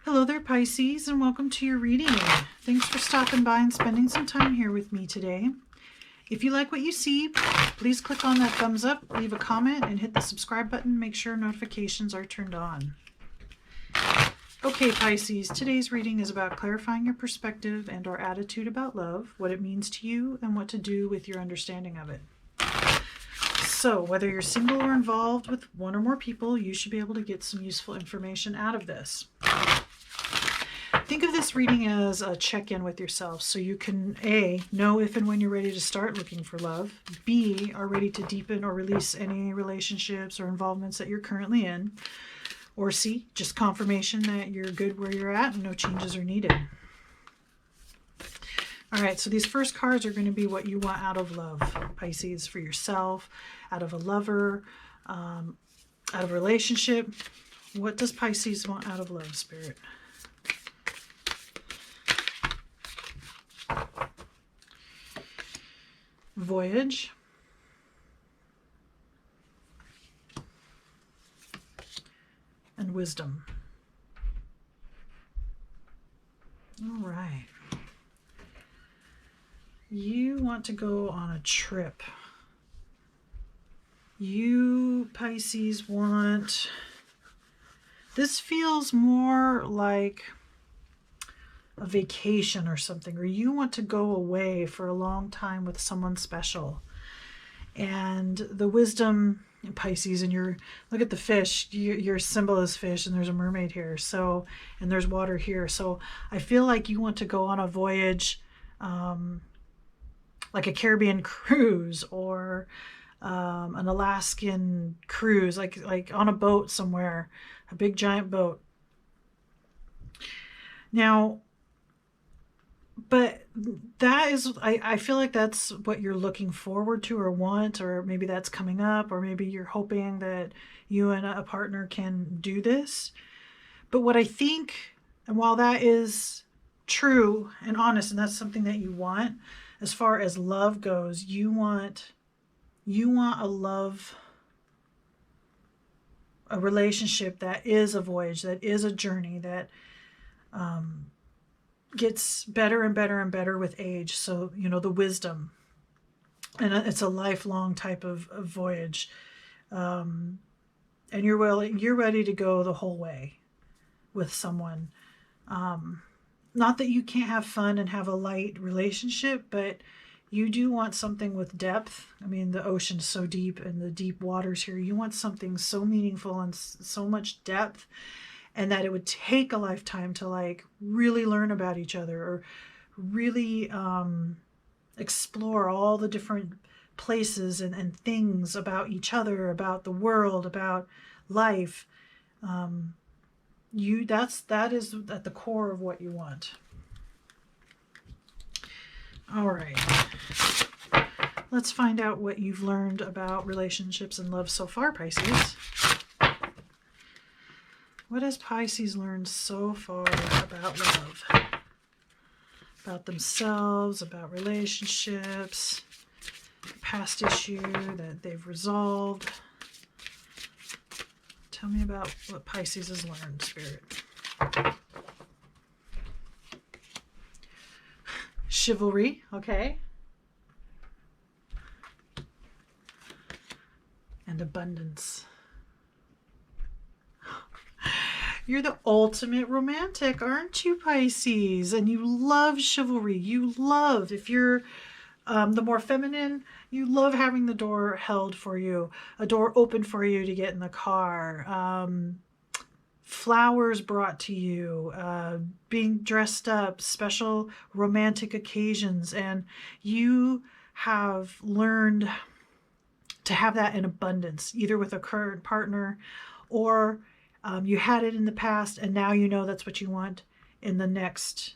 Hello there, Pisces, and welcome to your reading. Thanks for stopping by and spending some time here with me today. If you like what you see, please click on that thumbs up, leave a comment, and hit the subscribe button. Make sure notifications are turned on. Okay, Pisces, today's reading is about clarifying your perspective and or attitude about love, what it means to you, and what to do with your understanding of it. So, whether you're single or involved with one or more people, you should be able to get some useful information out of this. Think of this reading as a check-in with yourself so you can A, know if and when you're ready to start looking for love, B, are ready to deepen or release any relationships or involvements that you're currently in, or C, just confirmation that you're good where you're at and no changes are needed. All right, so these first cards are going to be what you want out of love, Pisces, for yourself, out of a lover, out of a relationship. What does Pisces want out of love, Spirit? Voyage. And wisdom. All right. You want to go on a trip. You, Pisces, want... This feels more like a vacation or something, or you want to go away for a long time with someone special. And the wisdom in Pisces, and look at the fish, your symbol is fish, and there's a mermaid here, so, and there's water here. So I feel like you want to go on a voyage, like a Caribbean cruise or an Alaskan cruise, like on a boat somewhere, a big giant boat. Now, but that is, I feel like that's what you're looking forward to or want, or maybe that's coming up, or maybe you're hoping that you and a partner can do this. But what I think, and while that is true and honest, and that's something that you want, as far as love goes, you want a relationship that is a voyage, that is a journey, that gets better and better and better with age. So, the wisdom, and it's a lifelong type of voyage. And you're ready to go the whole way with someone. Not that you can't have fun and have a light relationship, but you do want something with depth. I mean, the ocean's so deep and the deep waters here. You want something so meaningful and so much depth, and that it would take a lifetime to really learn about each other, or really explore all the different places and things about each other, about the world, about life. That is at the core of what you want. All right. Let's find out what you've learned about relationships and love so far, Pisces. What has Pisces learned so far about love? About themselves, about relationships, past issue that they've resolved. Tell me about what Pisces has learned, Spirit. Chivalry, okay. And abundance. You're the ultimate romantic, aren't you, Pisces? And you love chivalry. You love, if you're the more feminine, you love having the door held for you, a door open for you to get in the car, flowers brought to you, being dressed up, special romantic occasions. And you have learned to have that in abundance, either with a current partner, or you had it in the past, and now you know that's what you want in the next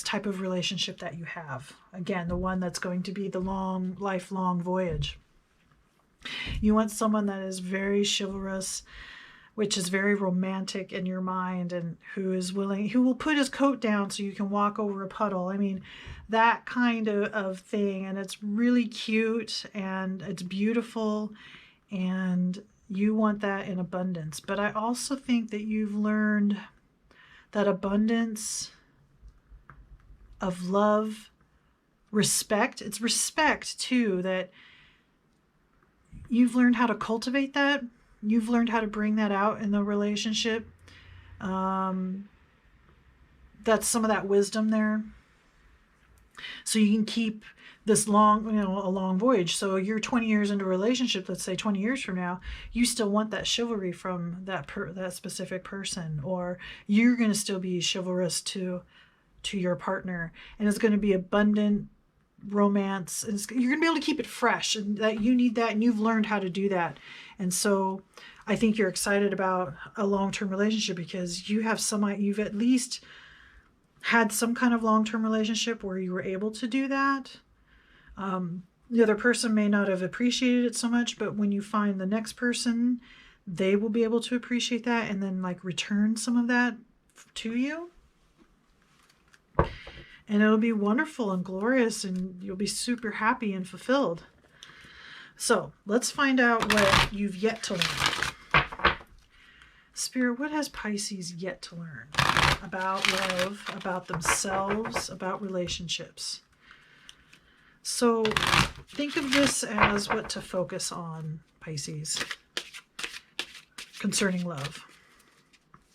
type of relationship that you have. Again, the one that's going to be the long, lifelong voyage. You want someone that is very chivalrous, which is very romantic in your mind, and who will put his coat down so you can walk over a puddle. I mean, that kind of thing. And it's really cute and it's beautiful. And You want that in abundance. But I also think that you've learned that abundance of love, respect, it's respect too, that you've learned how to cultivate that. You've learned how to bring that out in the relationship. That's some of that wisdom there. So you can keep this long, a long voyage. So you're 20 years into a relationship, let's say 20 years from now, you still want that chivalry from that specific person, or you're going to still be chivalrous to your partner, and it's going to be abundant romance, and you're going to be able to keep it fresh, and that you need that, and you've learned how to do that. And so I think you're excited about a long-term relationship because you've at least had some kind of long-term relationship where you were able to do that. The other person may not have appreciated it so much, but when you find the next person, they will be able to appreciate that and then like return some of that to you. And it'll be wonderful and glorious, and you'll be super happy and fulfilled. So let's find out what you've yet to learn. Spirit, what has Pisces yet to learn about love, about themselves, about relationships? So think of this as what to focus on, Pisces, concerning love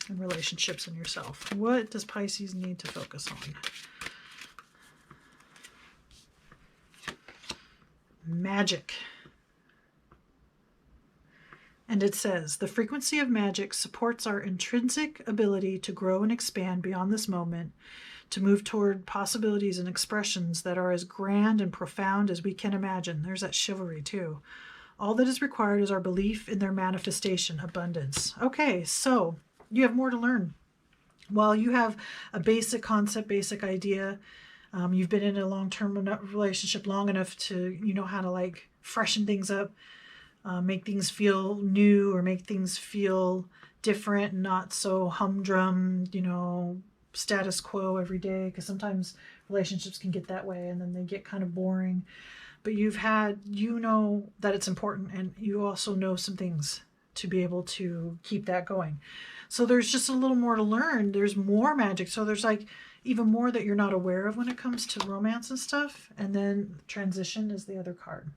and relationships and yourself. What does Pisces need to focus on? Magic. And it says, the frequency of magic supports our intrinsic ability to grow and expand beyond this moment, to move toward possibilities and expressions that are as grand and profound as we can imagine. There's that chivalry too. All that is required is our belief in their manifestation, abundance. Okay, so you have more to learn. While you have a basic concept, basic idea, you've been in a long-term relationship long enough to, how to like freshen things up, make things feel new, or make things feel different, not so humdrum, status quo every day, because sometimes relationships can get that way and then they get kind of boring. But you know that it's important, and you also know some things to be able to keep that going. So there's just a little more to learn. There's more magic. So there's like even more that you're not aware of when it comes to romance and stuff. And then transition is the other card.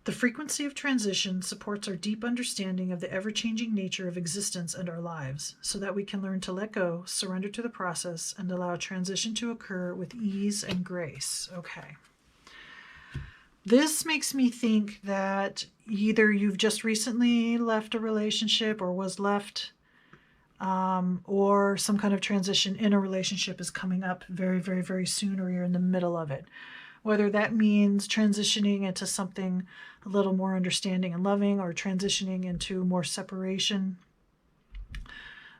The frequency of transition supports our deep understanding of the ever-changing nature of existence and our lives, so that we can learn to let go, surrender to the process, and allow transition to occur with ease and grace. Okay. This makes me think that either you've just recently left a relationship or was left, or some kind of transition in a relationship is coming up very, very, very soon, or you're in the middle of it. Whether that means transitioning into something a little more understanding and loving, or transitioning into more separation.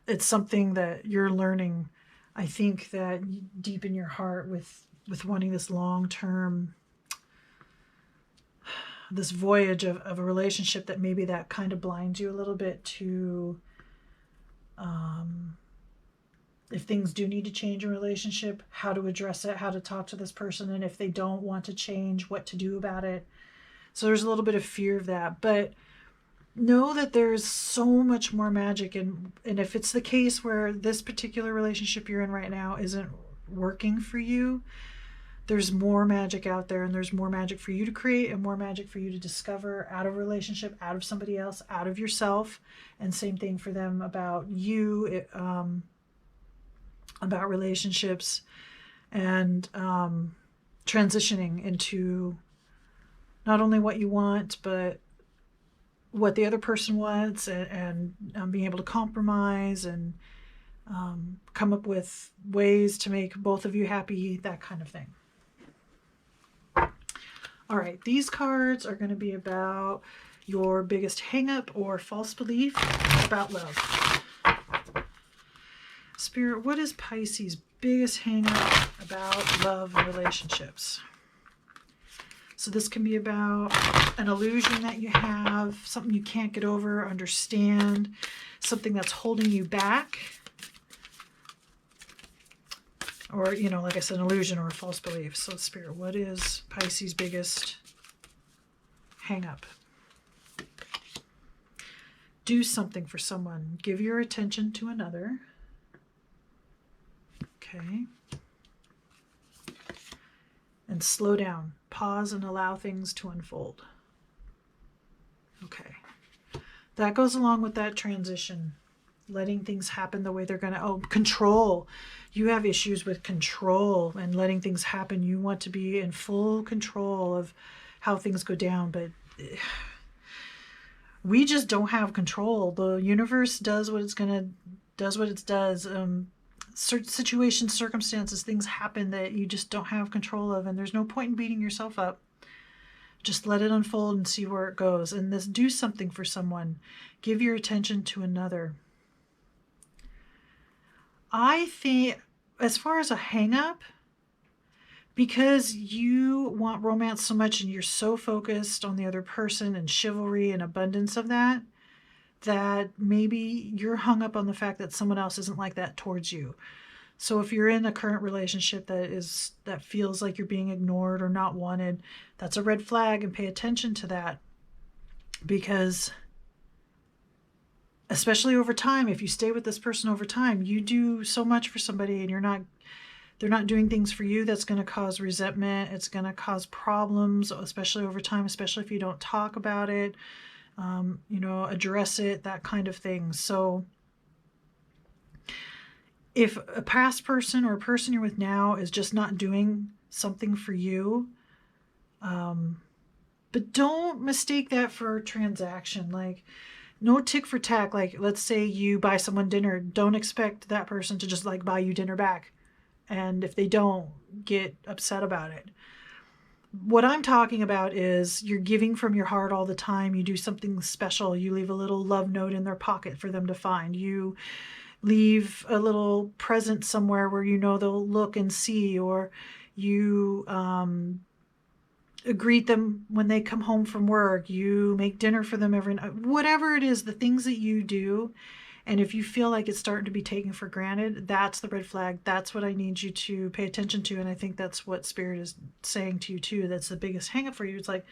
It's something that you're learning, I think, that deep in your heart with wanting this long-term, this voyage of a relationship, that maybe that kind of blinds you a little bit to if things do need to change in a relationship, how to address it, how to talk to this person, and if they don't want to change, what to do about it. So there's a little bit of fear of that, but know that there's so much more magic. And if it's the case where this particular relationship you're in right now isn't working for you, there's more magic out there, and there's more magic for you to create and more magic for you to discover out of a relationship, out of somebody else, out of yourself. And same thing for them about you, about relationships, and transitioning into not only what you want, but what the other person wants, and being able to compromise and come up with ways to make both of you happy, that kind of thing. All right, these cards are going to be about your biggest hang-up or false belief about love. Spirit, what is Pisces' biggest hang-up about love and relationships? So this can be about an illusion that you have, something you can't get over, understand, something that's holding you back. Or, like I said, an illusion or a false belief. So Spirit, what is Pisces' biggest hang-up? Do something for someone. Give your attention to another. Okay. And slow down. Pause and allow things to unfold. Okay. That goes along with that transition. Letting things happen the way they're going to. Oh, control. You have issues with control and letting things happen. You want to be in full control of how things go down, but we just don't have control. The universe does what it does. Situations, circumstances, things happen that you just don't have control of, and there's no point in beating yourself up. Just let it unfold and see where it goes. And this, do something for someone. Give your attention to another. I think, as far as a hang-up, because you want romance so much and you're so focused on the other person and chivalry and abundance of that, that maybe you're hung up on the fact that someone else isn't like that towards you. So if you're in a current relationship that feels like you're being ignored or not wanted, that's a red flag, and pay attention to that. Because especially over time, if you stay with this person over time, you do so much for somebody and they're not doing things for you. That's going to cause resentment. It's going to cause problems, especially over time, especially if you don't talk about it, address it, that kind of thing. So if a past person or a person you're with now is just not doing something for you, but don't mistake that for a transaction. Like, no tick for tack. Like, let's say you buy someone dinner. Don't expect that person to just like buy you dinner back. And if they don't, get upset about it. What I'm talking about is you're giving from your heart all the time. You do something special. You leave a little love note in their pocket for them to find. You leave a little present somewhere where you know they'll look and see, or you greet them when they come home from work. You make dinner for them every night. Whatever it is, the things that you do. And if you feel like it's starting to be taken for granted, that's the red flag. That's what I need you to pay attention to. And I think that's what Spirit is saying to you too. That's the biggest hang up for you. It's like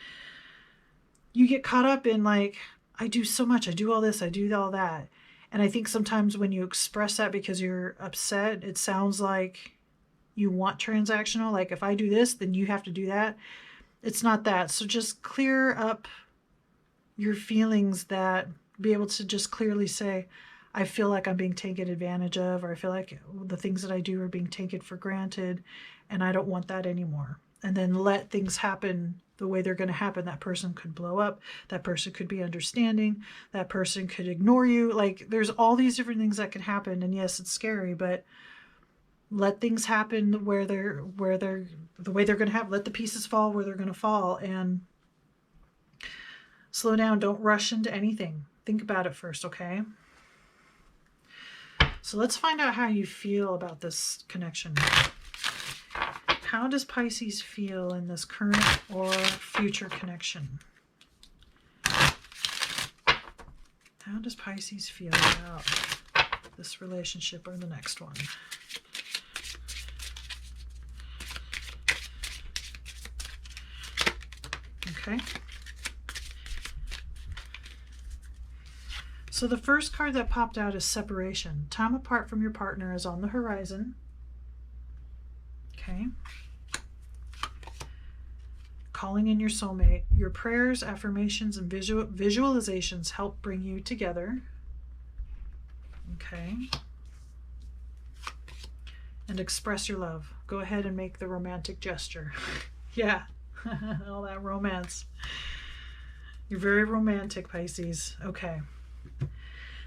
you get caught up in like, I do so much. I do all this. I do all that. And I think sometimes when you express that because you're upset, it sounds like you want transactional. Like, if I do this, then you have to do that. It's not that. So just clear up your feelings, that be able to just clearly say, I feel like I'm being taken advantage of, or I feel like the things that I do are being taken for granted, and I don't want that anymore. And then let things happen the way they're going to happen. That person could blow up. That person could be understanding. That person could ignore you. Like, there's all these different things that can happen. And yes, it's scary, but let things happen where they're the way they're going to happen. Let the pieces fall where they're going to fall, and slow down. Don't rush into anything. Think about it first, okay? So let's find out how you feel about this connection. How does Pisces feel in this current or future connection? How does Pisces feel about this relationship or the next one? Okay. So the first card that popped out is separation. Time apart from your partner is on the horizon. Okay. Calling in your soulmate. Your prayers, affirmations, and visualizations help bring you together. Okay. And express your love. Go ahead and make the romantic gesture. Yeah. All that romance. You're very romantic, Pisces. Okay.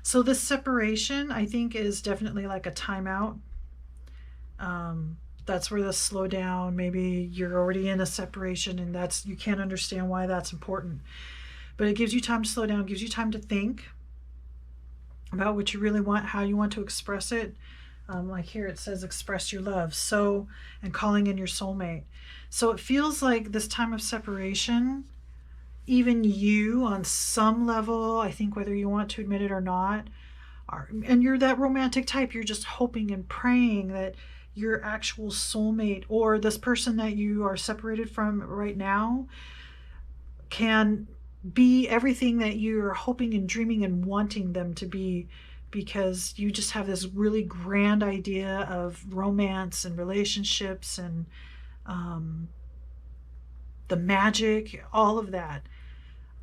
So this separation, I think, is definitely like a timeout. That's where the slow down. Maybe you're already in a separation, and you can't understand why that's important. But it gives you time to slow down, gives you time to think about what you really want, how you want to express it. Like here it says, express your love. So, and calling in your soulmate. So it feels like this time of separation, even you on some level, I think whether you want to admit it or not, and you're that romantic type, you're just hoping and praying that your actual soulmate, or this person that you are separated from right now, can be everything that you're hoping and dreaming and wanting them to be, because you just have this really grand idea of romance and relationships and the magic, all of that.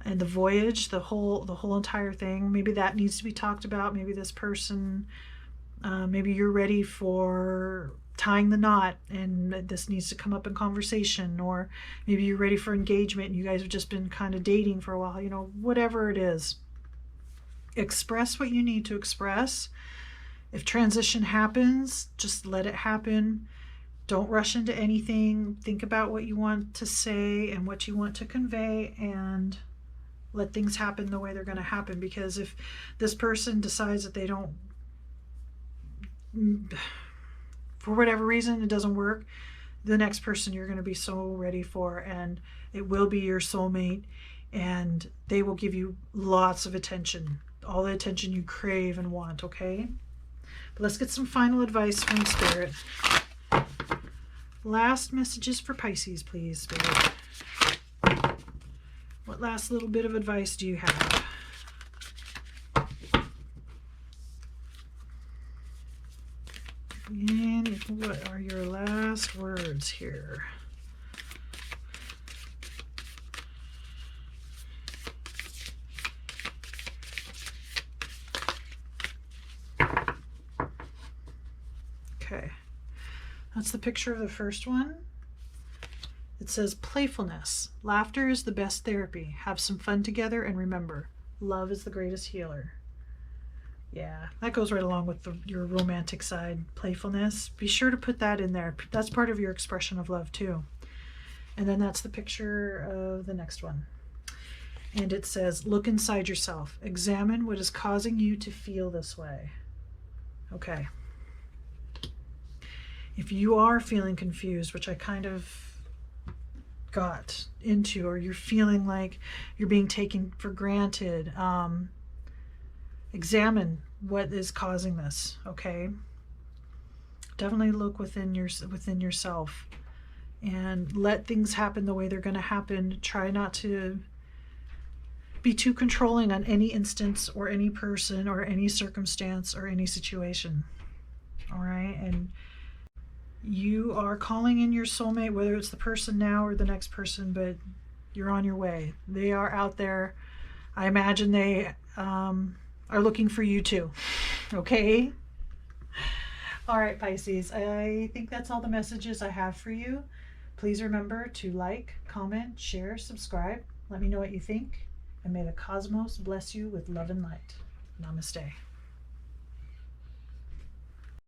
And the voyage, the whole entire thing. Maybe that needs to be talked about. Maybe this person, maybe you're ready for tying the knot and this needs to come up in conversation, or maybe you're ready for engagement and you guys have just been kind of dating for a while, you know, whatever it is. Express what you need to express. If transition happens, just let it happen. Don't rush into anything. Think about what you want to say and what you want to convey, and let things happen the way they're going to happen. Because if this person decides that they don't, for whatever reason, it doesn't work, the next person you're going to be so ready for, and it will be your soulmate, and they will give you lots of attention, all the attention you crave and want, okay? But let's get some final advice from Spirit. Last messages for Pisces, please, Spirit. What last little bit of advice do you have? And what are your last words here? Okay. That's the picture of the first one. It says playfulness. Laughter is the best therapy. Have some fun together, and remember, love is the greatest healer. Yeah, that goes right along with your romantic side, playfulness. Be sure to put that in there. That's part of your expression of love too. And then that's the picture of the next one. And it says, look inside yourself. Examine what is causing you to feel this way. Okay. If you are feeling confused, which I kind of got into, or you're feeling like you're being taken for granted, examine what is causing this, okay? Definitely look within yourself and let things happen the way they're going to happen. Try not to be too controlling on any instance or any person or any circumstance or any situation, all right? And you are calling in your soulmate, whether it's the person now or the next person, but you're on your way. They are out there. I imagine they are looking for you too. Okay? All right, Pisces. I think that's all the messages I have for you. Please remember to like, comment, share, subscribe. Let me know what you think. And may the cosmos bless you with love and light. Namaste.